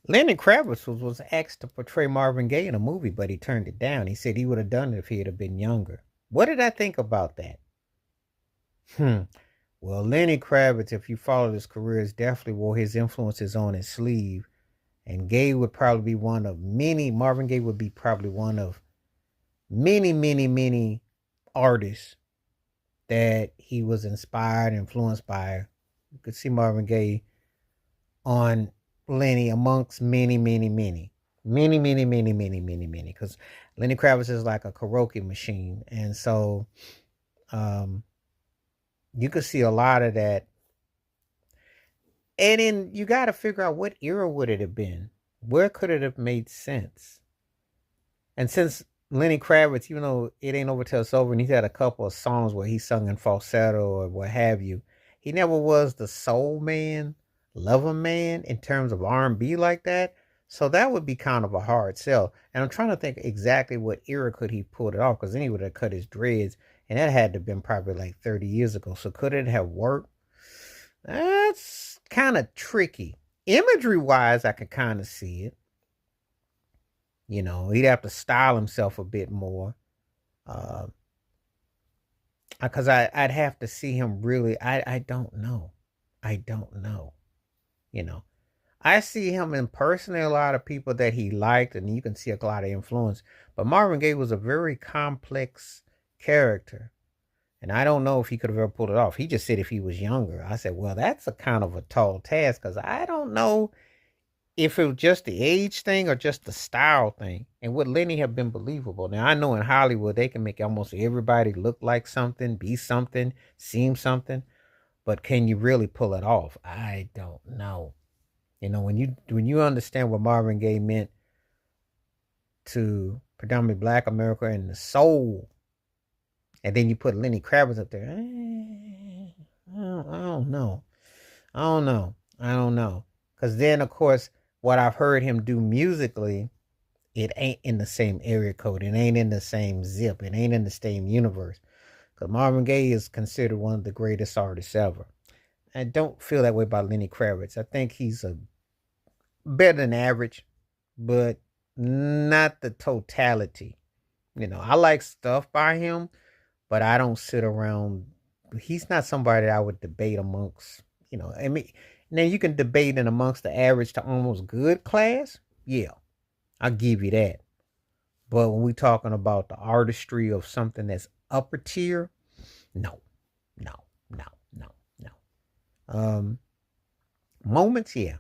Lenny Kravitz was asked to portray Marvin Gaye in a movie, but he turned it down. He said he would have done it if he had been younger. What did I think about that? Hmm. Well, Lenny Kravitz, if you follow his career, has definitely wore his influences on his sleeve. And Gaye would probably be one of many, Marvin Gaye would be probably one of many, many, many artists that he was inspired, influenced by. You could see Marvin Gaye on Lenny amongst many, many, many, many, many, many, many, many, many. Because Lenny Kravitz is like a karaoke machine, and so um, you could see a lot of that. And then you got to figure out what era would it have been? Where could it have made sense? And since Lenny Kravitz, even though it ain't over till it's over, and he's had a couple of songs where he sung in falsetto or what have you, he never was the soul man, lover man in terms of R&B like that. So that would be kind of a hard sell. And I'm trying to think exactly what era could he pull it off, because then he would have cut his dreads, and that had to have been probably like 30 years ago. So could it have worked? That's kind of tricky. Imagery wise, I could kind of see it. You know, he'd have to style himself a bit more. Uh, because I'd have to see him really. I don't know. I don't know. You know, I see him impersonating a lot of people that he liked, and you can see a lot of influence. But Marvin Gaye was a very complex character, and I don't know if he could have ever pulled it off. He just said if he was younger. I said, well, that's a kind of a tall task, because I don't know if it was just the age thing or just the style thing. And would Lenny have been believable? Now, I know in Hollywood they can make almost everybody look like something, be something, seem something, but can you really pull it off? I don't know. You know, when you understand what Marvin Gaye meant to predominantly Black America and the soul, and then you put Lenny Kravitz up there, I don't know. I don't know. I don't know. Because then, of course, what I've heard him do musically, it ain't in the same area code. It ain't in the same zip. It ain't in the same universe. Because Marvin Gaye is considered one of the greatest artists ever. I don't feel that way about Lenny Kravitz. I think he's a better than average, but not the totality. You know, I like stuff by him, but I don't sit around. He's not somebody that I would debate amongst. You know, I mean, now you can debate in amongst the average to almost good class. Yeah, I'll give you that. But when we're talking about the artistry of something that's upper tier, no, no, no, no, no. Moments, yeah.